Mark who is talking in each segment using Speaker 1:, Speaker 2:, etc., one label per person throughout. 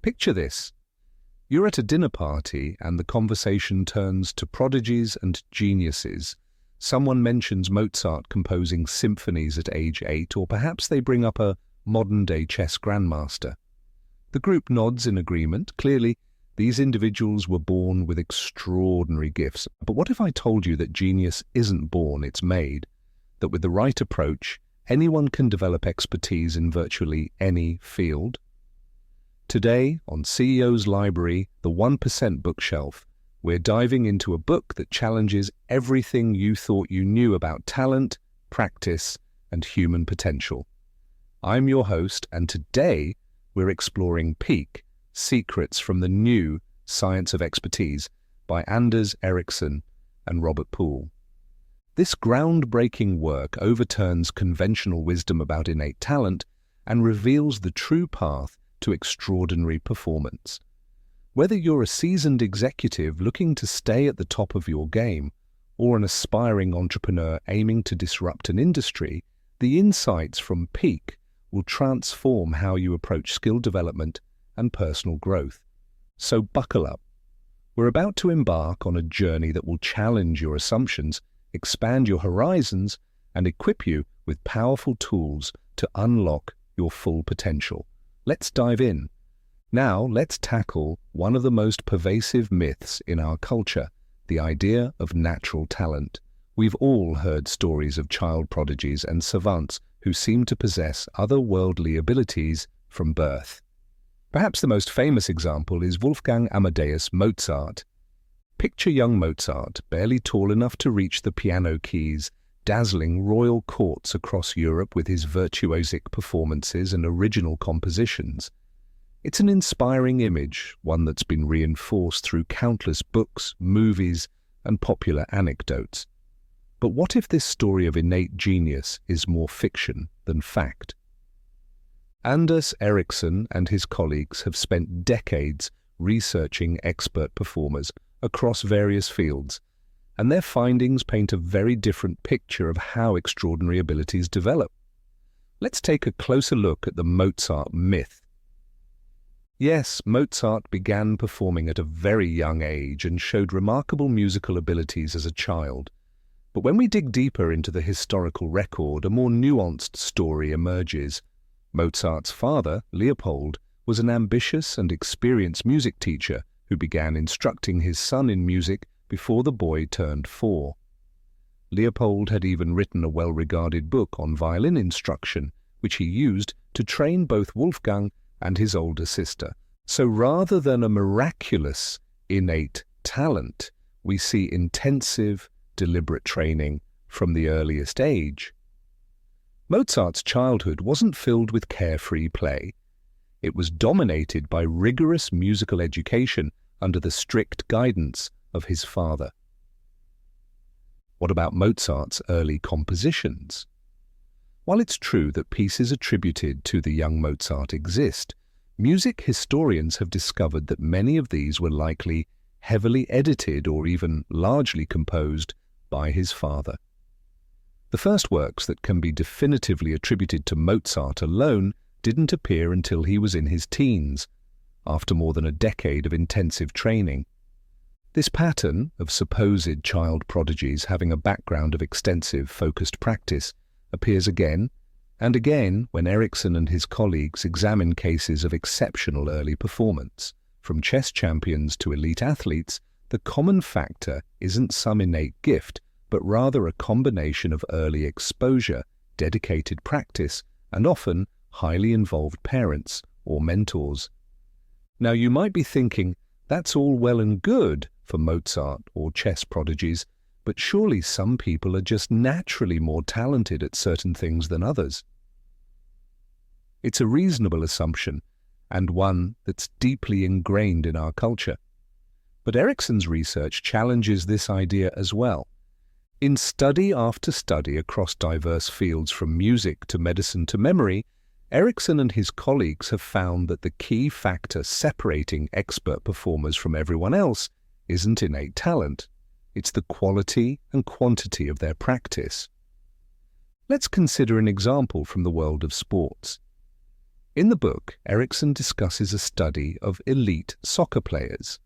Speaker 1: Picture this. You're at a dinner party and the conversation turns to prodigies and geniuses. Someone mentions Mozart composing symphonies at age 8, or perhaps they bring up a modern-day chess grandmaster. The group nods in agreement. Clearly, these individuals were born with extraordinary gifts. But what if I told you that genius isn't born, it's made? That with the right approach, anyone can develop expertise in virtually any field? Today, on CEO's Library, the 1% bookshelf, we're diving into a book that challenges everything you thought you knew about talent, practice, and human potential. I'm your host, and today we're exploring Peak: Secrets from the New Science of Expertise by Anders Ericsson and Robert Poole. This groundbreaking work overturns conventional wisdom about innate talent and reveals the true path to extraordinary performance. Whether you're a seasoned executive looking to stay at the top of your game or an aspiring entrepreneur aiming to disrupt an industry, the insights from Peak will transform how you approach skill development and personal growth. So buckle up. We're about to embark on a journey that will challenge your assumptions, expand your horizons, and equip you with powerful tools to unlock your full potential. Let's dive in. Now, let's tackle one of the most pervasive myths in our culture, the idea of natural talent. We've all heard stories of child prodigies and savants who seem to possess otherworldly abilities from birth. Perhaps the most famous example is Wolfgang Amadeus Mozart. Picture young Mozart, barely tall enough to reach the piano keys, dazzling royal courts across Europe with his virtuosic performances and original compositions. It's an inspiring image, one that's been reinforced through countless books, movies, and popular anecdotes. But what if this story of innate genius is more fiction than fact? Anders Ericsson and his colleagues have spent decades researching expert performers across various fields, and their findings paint a very different picture of how extraordinary abilities develop. Let's take a closer look at the Mozart myth. Yes, Mozart began performing at a very young age and showed remarkable musical abilities as a child. But when we dig deeper into the historical record, a more nuanced story emerges. Mozart's father, Leopold, was an ambitious and experienced music teacher who began instructing his son in music before the boy turned 4. Leopold had even written a well-regarded book on violin instruction, which he used to train both Wolfgang and his older sister. So rather than a miraculous, innate talent, we see intensive, deliberate training from the earliest age. Mozart's childhood wasn't filled with carefree play. It was dominated by rigorous musical education under the strict guidance of his father. What about Mozart's early compositions? While it's true that pieces attributed to the young Mozart exist, music historians have discovered that many of these were likely heavily edited or even largely composed by his father. The first works that can be definitively attributed to Mozart alone didn't appear until he was in his teens, after more than a decade of intensive training. This pattern of supposed child prodigies having a background of extensive, focused practice appears again and again when Ericsson and his colleagues examine cases of exceptional early performance. From chess champions to elite athletes, the common factor isn't some innate gift, but rather a combination of early exposure, dedicated practice, and often highly involved parents or mentors. Now you might be thinking, that's all well and good for Mozart or chess prodigies, but surely some people are just naturally more talented at certain things than others. It's a reasonable assumption, and one that's deeply ingrained in our culture. But Ericsson's research challenges this idea as well. In study after study across diverse fields from music to medicine to memory, Ericsson and his colleagues have found that the key factor separating expert performers from everyone else isn't innate talent. It's the quality and quantity of their practice. Let's consider an example from the world of sports. In the book, Ericsson discusses a study of elite soccer players.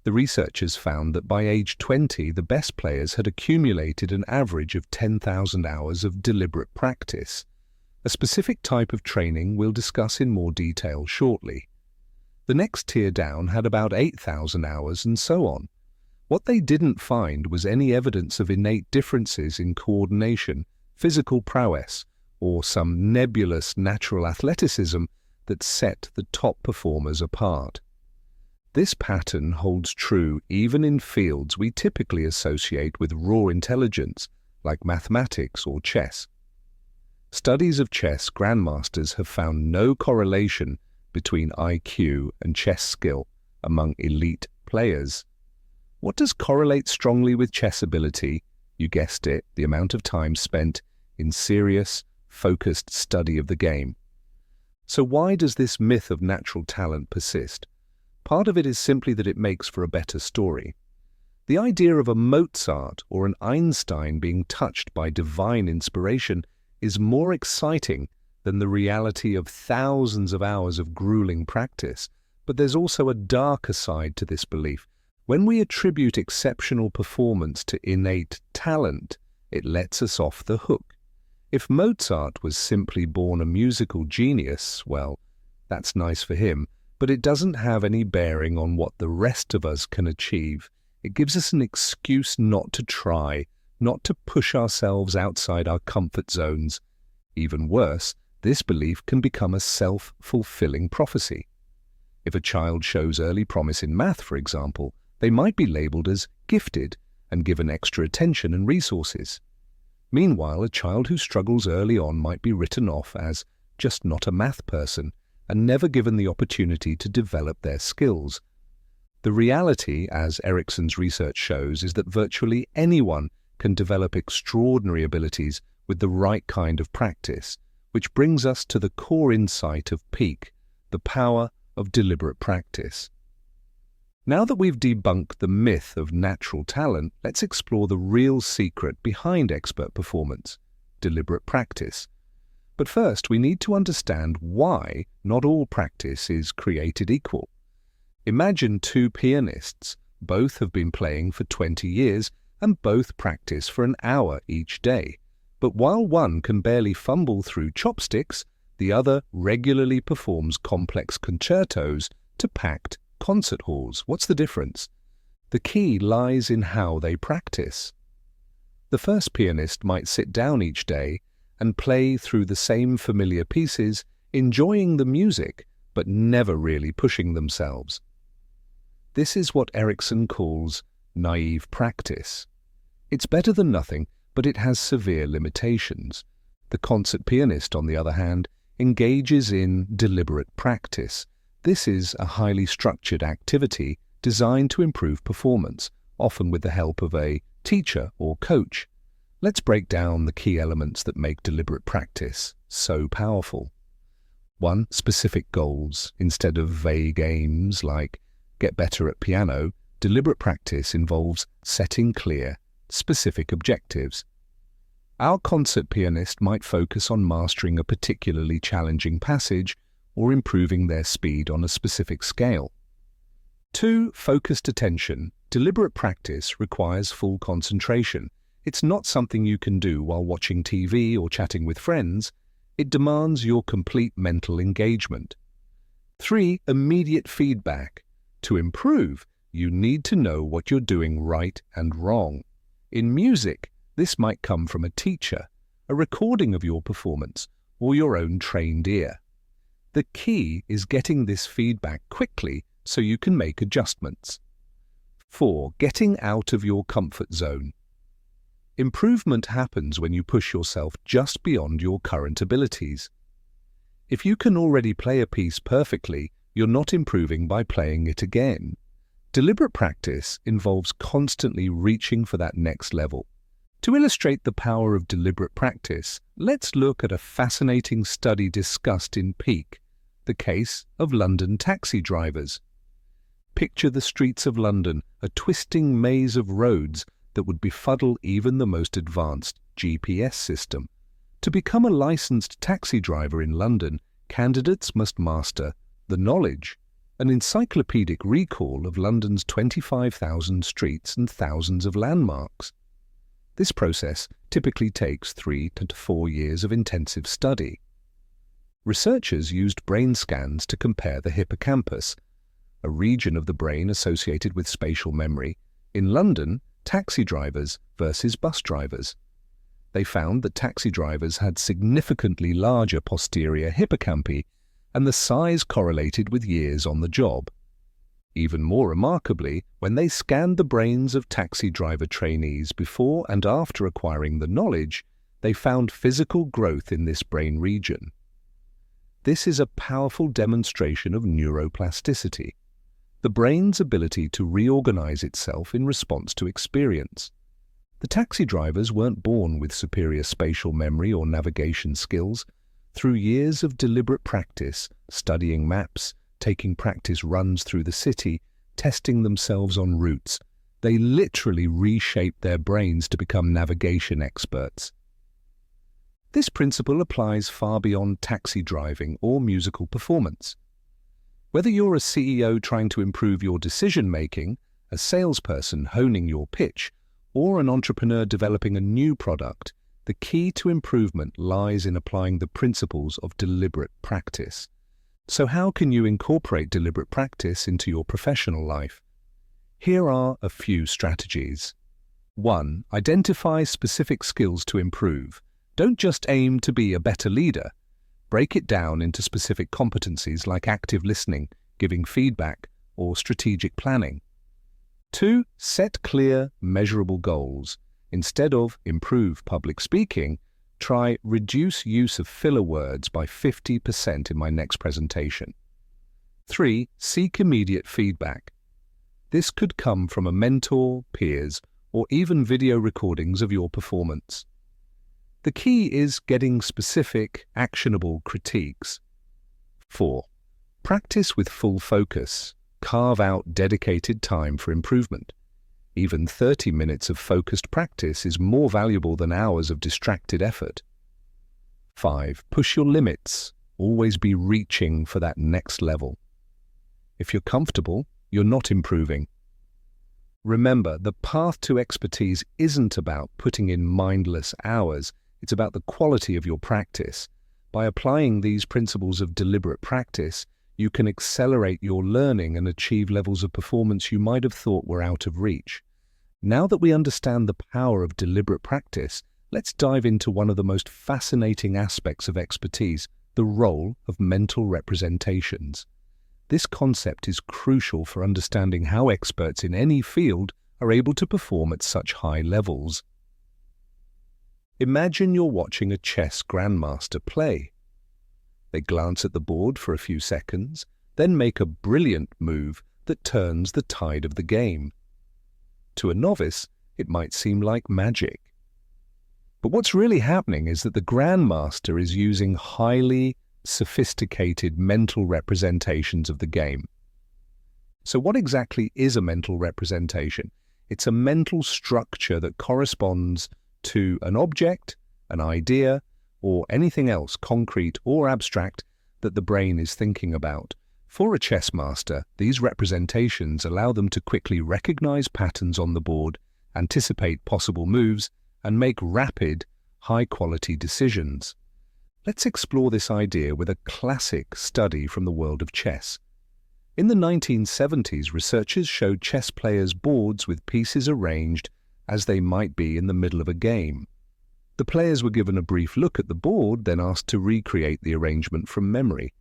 Speaker 1: The researchers found that by age 20, the best players had accumulated an average of 10,000 hours of deliberate practice, a specific type of training we'll discuss in more detail shortly. The next tier down had about 8,000 hours, and so on. What they didn't find was any evidence of innate differences in coordination, physical prowess, or some nebulous natural athleticism that set the top performers apart. This pattern holds true even in fields we typically associate with raw intelligence, like mathematics or chess. Studies of chess grandmasters have found no correlation between IQ and chess skill among elite players. What does correlate strongly with chess ability? You guessed it, the amount of time spent in serious, focused study of the game. So why does this myth of natural talent persist? Part of it is simply that it makes for a better story. The idea of a Mozart or an Einstein being touched by divine inspiration is more exciting than the reality of thousands of hours of grueling practice. But there's also a darker side to this belief. When we attribute exceptional performance to innate talent, it lets us off the hook. If Mozart was simply born a musical genius, well, that's nice for him, but it doesn't have any bearing on what the rest of us can achieve. It gives us an excuse not to try, not to push ourselves outside our comfort zones. Even worse, this belief can become a self-fulfilling prophecy. If a child shows early promise in math, for example, they might be labeled as gifted and given extra attention and resources. Meanwhile, a child who struggles early on might be written off as just not a math person and never given the opportunity to develop their skills. The reality, as Ericsson's research shows, is that virtually anyone can develop extraordinary abilities with the right kind of practice, which brings us to the core insight of peak, the power of deliberate practice. Now that we've debunked the myth of natural talent, let's explore the real secret behind expert performance: deliberate practice. But first, we need to understand why not all practice is created equal. Imagine two pianists. Both have been playing for 20 years and both practice for an hour each day. But while one can barely fumble through chopsticks, the other regularly performs complex concertos to packed concert halls. What's the difference? The key lies in how they practice. The first pianist might sit down each day and play through the same familiar pieces, enjoying the music, but never really pushing themselves. This is what Ericsson calls naive practice. It's better than nothing, but it has severe limitations. The concert pianist, on the other hand, engages in deliberate practice. This is a highly structured activity designed to improve performance, often with the help of a teacher or coach. Let's break down the key elements that make deliberate practice so powerful. 1. Specific goals. Instead of vague aims like get better at piano, deliberate practice involves setting clear, specific objectives. Our concert pianist might focus on mastering a particularly challenging passage or improving their speed on a specific scale. 2. Focused attention. Deliberate practice requires full concentration. It's not something you can do while watching TV or chatting with friends. It demands your complete mental engagement. 3. Immediate feedback. To improve, you need to know what you're doing right and wrong. In music, this might come from a teacher, a recording of your performance, or your own trained ear. The key is getting this feedback quickly so you can make adjustments. 4. Getting out of your comfort zone. Improvement happens when you push yourself just beyond your current abilities. If you can already play a piece perfectly, you're not improving by playing it again. Deliberate practice involves constantly reaching for that next level. To illustrate the power of deliberate practice, let's look at a fascinating study discussed in Peak, the case of London taxi drivers. Picture the streets of London, a twisting maze of roads that would befuddle even the most advanced GPS system. To become a licensed taxi driver in London, candidates must master the knowledge, an encyclopedic recall of London's 25,000 streets and thousands of landmarks. This process typically takes 3 to 4 years of intensive study. Researchers used brain scans to compare the hippocampus, a region of the brain associated with spatial memory, in London, taxi drivers versus bus drivers. They found that taxi drivers had significantly larger posterior hippocampi, and the size correlated with years on the job. Even more remarkably, when they scanned the brains of taxi driver trainees before and after acquiring the knowledge, they found physical growth in this brain region. This is a powerful demonstration of neuroplasticity, the brain's ability to reorganize itself in response to experience. The taxi drivers weren't born with superior spatial memory or navigation skills. Through years of deliberate practice, studying maps, taking practice runs through the city, testing themselves on routes, they literally reshaped their brains to become navigation experts. This principle applies far beyond taxi driving or musical performance. Whether you're a CEO trying to improve your decision-making, a salesperson honing your pitch, or an entrepreneur developing a new product, the key to improvement lies in applying the principles of deliberate practice. So how can you incorporate deliberate practice into your professional life? Here are a few strategies. 1. Identify specific skills to improve. Don't just aim to be a better leader. Break it down into specific competencies like active listening, giving feedback, or strategic planning. 2. Set clear, measurable goals. Instead of improve public speaking, try reduce use of filler words by 50% in my next presentation. 3. Seek immediate feedback. This could come from a mentor, peers, or even video recordings of your performance. The key is getting specific, actionable critiques. 4. Practice with full focus. Carve out dedicated time for improvement. Even 30 minutes of focused practice is more valuable than hours of distracted effort. 5. Push your limits. Always be reaching for that next level. If you're comfortable, you're not improving. Remember, the path to expertise isn't about putting in mindless hours. It's about the quality of your practice. By applying these principles of deliberate practice, you can accelerate your learning and achieve levels of performance you might have thought were out of reach. Now that we understand the power of deliberate practice, let's dive into one of the most fascinating aspects of expertise, the role of mental representations. This concept is crucial for understanding how experts in any field are able to perform at such high levels. Imagine you're watching a chess grandmaster play. They glance at the board for a few seconds, then make a brilliant move that turns the tide of the game. To a novice, it might seem like magic. But what's really happening is that the grandmaster is using highly sophisticated mental representations of the game. So what exactly is a mental representation? It's a mental structure that corresponds to an object, an idea, or anything else concrete or abstract that the brain is thinking about. For a chess master, these representations allow them to quickly recognize patterns on the board, anticipate possible moves, and make rapid, high-quality decisions. Let's explore this idea with a classic study from the world of chess. In the 1970s, researchers showed chess players boards with pieces arranged as they might be in the middle of a game. The players were given a brief look at the board, then asked to recreate the arrangement from memory.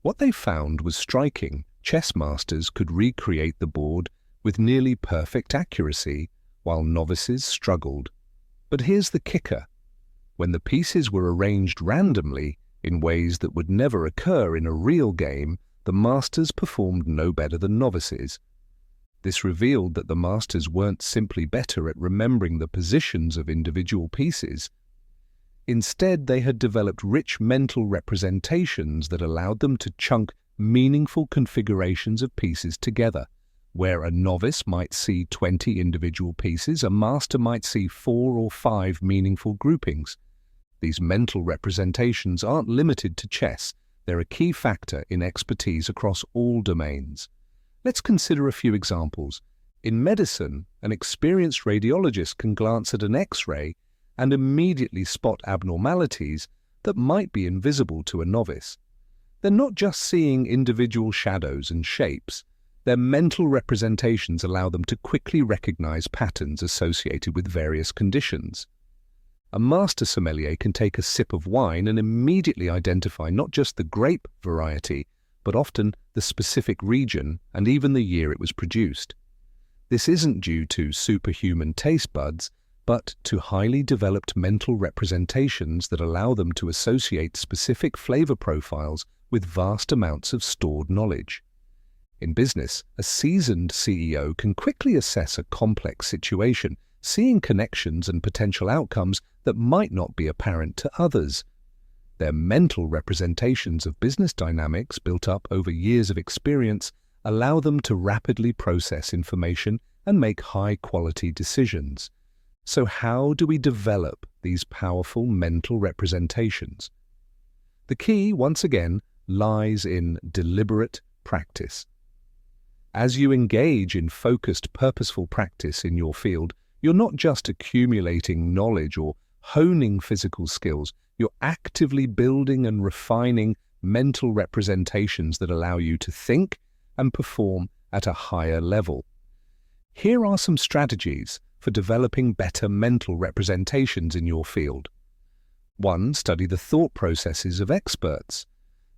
Speaker 1: What they found was striking. Chess masters could recreate the board with nearly perfect accuracy, while novices struggled. But here's the kicker. When the pieces were arranged randomly, in ways that would never occur in a real game, the masters performed no better than novices. This revealed that the masters weren't simply better at remembering the positions of individual pieces. Instead, they had developed rich mental representations that allowed them to chunk meaningful configurations of pieces together. Where a novice might see 20 individual pieces, a master might see 4 or 5 meaningful groupings. These mental representations aren't limited to chess. They're a key factor in expertise across all domains. Let's consider a few examples. In medicine, an experienced radiologist can glance at an X-ray and immediately spot abnormalities that might be invisible to a novice. They're not just seeing individual shadows and shapes. Their mental representations allow them to quickly recognize patterns associated with various conditions. A master sommelier can take a sip of wine and immediately identify not just the grape variety, but often the specific region and even the year it was produced. This isn't due to superhuman taste buds, but to highly developed mental representations that allow them to associate specific flavor profiles with vast amounts of stored knowledge. In business, a seasoned CEO can quickly assess a complex situation, seeing connections and potential outcomes that might not be apparent to others. Their mental representations of business dynamics built up over years of experience allow them to rapidly process information and make high-quality decisions. So how do we develop these powerful mental representations? The key, once again, lies in deliberate practice. As you engage in focused, purposeful practice in your field, you're not just accumulating knowledge or honing physical skills, you're actively building and refining mental representations that allow you to think and perform at a higher level. Here are some strategies for developing better mental representations in your field. 1. Study the thought processes of experts.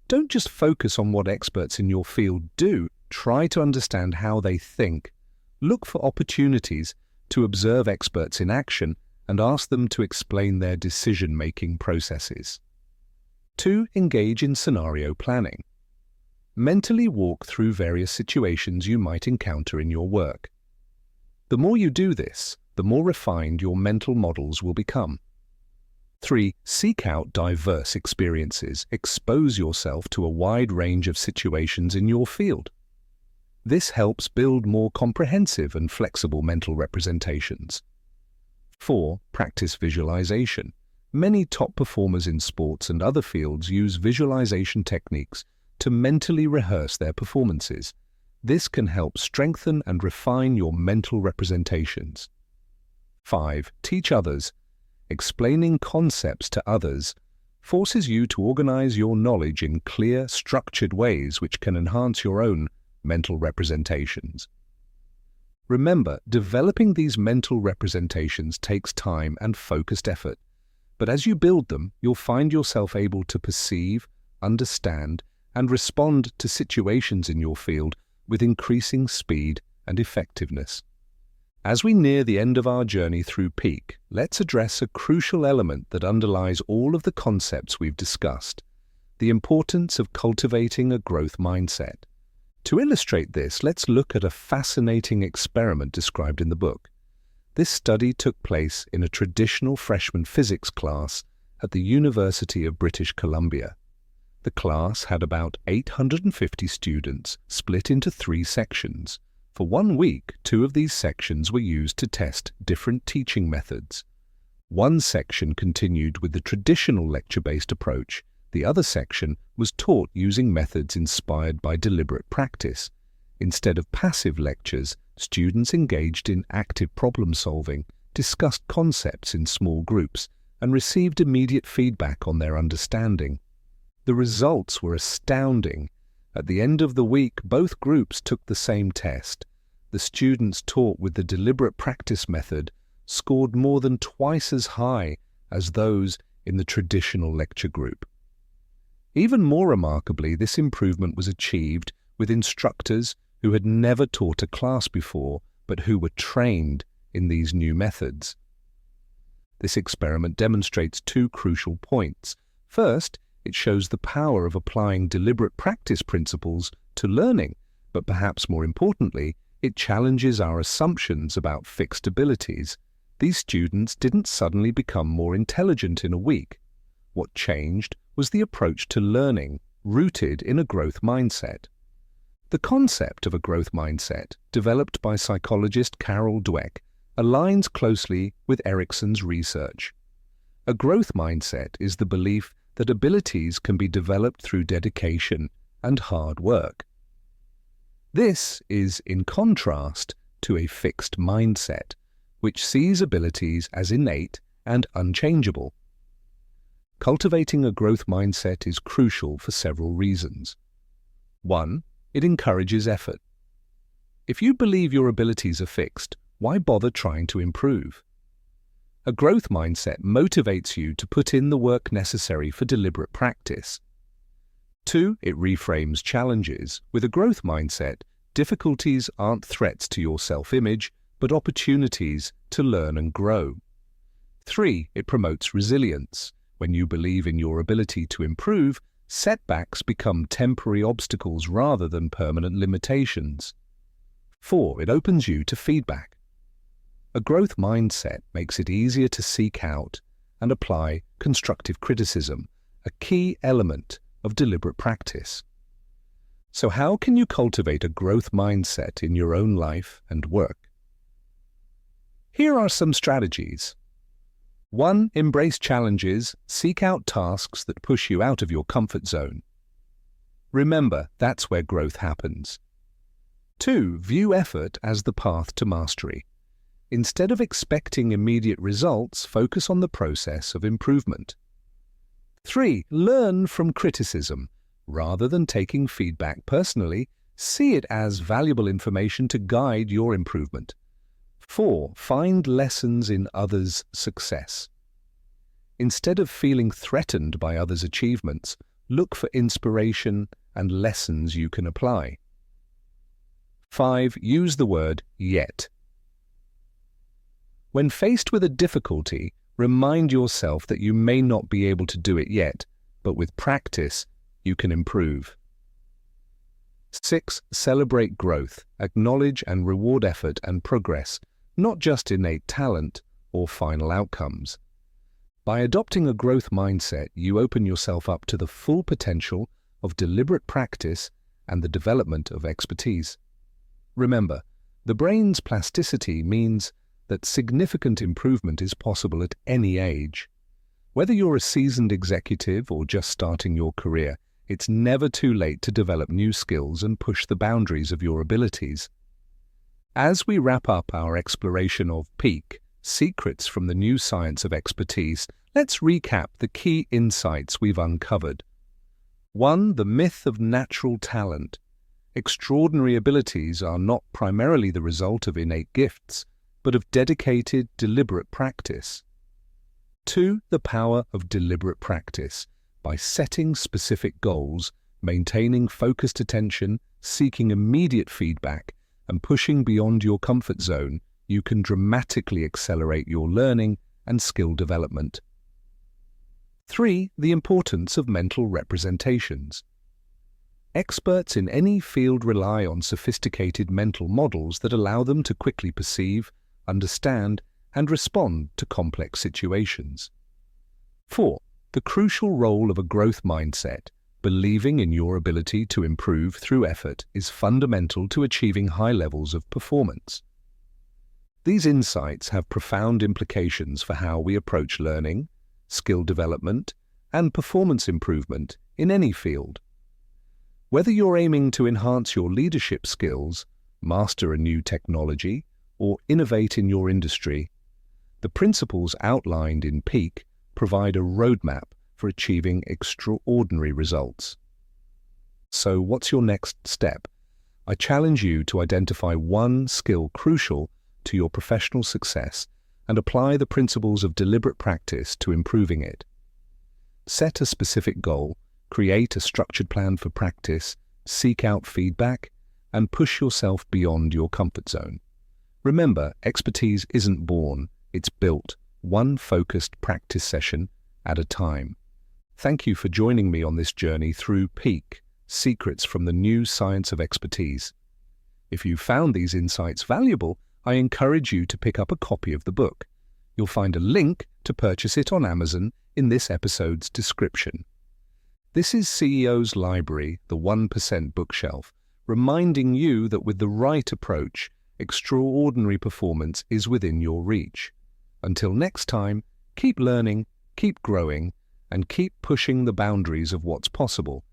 Speaker 1: Don't just focus on what experts in your field do. Try to understand how they think. Look for opportunities to observe experts in action and ask them to explain their decision-making processes. 2. Engage in scenario planning. Mentally walk through various situations you might encounter in your work. The more you do this, the more refined your mental models will become. 3. Seek out diverse experiences. Expose yourself to a wide range of situations in your field. This helps build more comprehensive and flexible mental representations. 4. Practice visualization. Many top performers in sports and other fields use visualization techniques to mentally rehearse their performances. This can help strengthen and refine your mental representations. 5. Teach others. Explaining concepts to others forces you to organize your knowledge in clear, structured ways which can enhance your own mental representations. Remember, developing these mental representations takes time and focused effort, but as you build them, you'll find yourself able to perceive, understand, and respond to situations in your field with increasing speed and effectiveness. As we near the end of our journey through Peak, let's address a crucial element that underlies all of the concepts we've discussed: the importance of cultivating a growth mindset. To illustrate this, let's look at a fascinating experiment described in the book. This study took place in a traditional freshman physics class at the University of British Columbia. The class had about 850 students, split into 3 sections. For 1 week, 2 of these sections were used to test different teaching methods. One section continued with the traditional lecture-based approach. The other section was taught using methods inspired by deliberate practice. Instead of passive lectures, students engaged in active problem-solving, discussed concepts in small groups, and received immediate feedback on their understanding. The results were astounding. At the end of the week, both groups took the same test. The students taught with the deliberate practice method scored more than twice as high as those in the traditional lecture group. Even more remarkably, this improvement was achieved with instructors who had never taught a class before, but who were trained in these new methods. This experiment demonstrates 2 crucial points. First, it shows the power of applying deliberate practice principles to learning, but perhaps more importantly, it challenges our assumptions about fixed abilities. These students didn't suddenly become more intelligent in a week. What changed was the approach to learning, rooted in a growth mindset. The concept of a growth mindset, developed by psychologist Carol Dweck, aligns closely with Ericsson's research. A growth mindset is the belief that abilities can be developed through dedication and hard work. This is in contrast to a fixed mindset, which sees abilities as innate and unchangeable. Cultivating a growth mindset is crucial for several reasons. 1. It encourages effort. If you believe your abilities are fixed, why bother trying to improve? A growth mindset motivates you to put in the work necessary for deliberate practice. 2. It reframes challenges. With a growth mindset, difficulties aren't threats to your self-image, but opportunities to learn and grow. 3. It promotes resilience. When you believe in your ability to improve, setbacks become temporary obstacles rather than permanent limitations. 4. It opens you to feedback. A growth mindset makes it easier to seek out and apply constructive criticism, a key element of deliberate practice. So how can you cultivate a growth mindset in your own life and work? Here are some strategies. 1. Embrace challenges. Seek out tasks that push you out of your comfort zone. Remember, that's where growth happens. 2. View effort as the path to mastery. Instead of expecting immediate results, focus on the process of improvement. 3. Learn from criticism. Rather than taking feedback personally, see it as valuable information to guide your improvement. 4. Find lessons in others' success. Instead of feeling threatened by others' achievements, look for inspiration and lessons you can apply. 5. Use the word yet. When faced with a difficulty, remind yourself that you may not be able to do it yet, but with practice, you can improve. 6. Celebrate growth. Acknowledge and reward effort and progress, not just innate talent or final outcomes. By adopting a growth mindset, you open yourself up to the full potential of deliberate practice and the development of expertise. Remember, the brain's plasticity means that significant improvement is possible at any age. Whether you're a seasoned executive or just starting your career, it's never too late to develop new skills and push the boundaries of your abilities. As we wrap up our exploration of Peak, Secrets from the New Science of Expertise, let's recap the key insights we've uncovered. 1. The myth of natural talent. Extraordinary abilities are not primarily the result of innate gifts, but of dedicated, deliberate practice. 2. The power of deliberate practice. By setting specific goals, maintaining focused attention, seeking immediate feedback, and pushing beyond your comfort zone, you can dramatically accelerate your learning and skill development. 3. The importance of mental representations. Experts in any field rely on sophisticated mental models that allow them to quickly perceive, understand, and respond to complex situations. 4. The crucial role of a growth mindset. Believing in your ability to improve through effort is fundamental to achieving high levels of performance. These insights have profound implications for how we approach learning, skill development, and performance improvement in any field. Whether you're aiming to enhance your leadership skills, master a new technology, or innovate in your industry, the principles outlined in Peak provide a roadmap for achieving extraordinary results. So what's your next step? I challenge you to identify one skill crucial to your professional success and apply the principles of deliberate practice to improving it. Set a specific goal, create a structured plan for practice, seek out feedback, and push yourself beyond your comfort zone. Remember, expertise isn't born, it's built, one focused practice session at a time. Thank you for joining me on this journey through Peak, Secrets from the New Science of Expertise. If you found these insights valuable, I encourage you to pick up a copy of the book. You'll find a link to purchase it on Amazon in this episode's description. This is CEO's Library, the 1% bookshelf, reminding you that with the right approach, extraordinary performance is within your reach. Until next time, keep learning, keep growing, and keep pushing the boundaries of what's possible.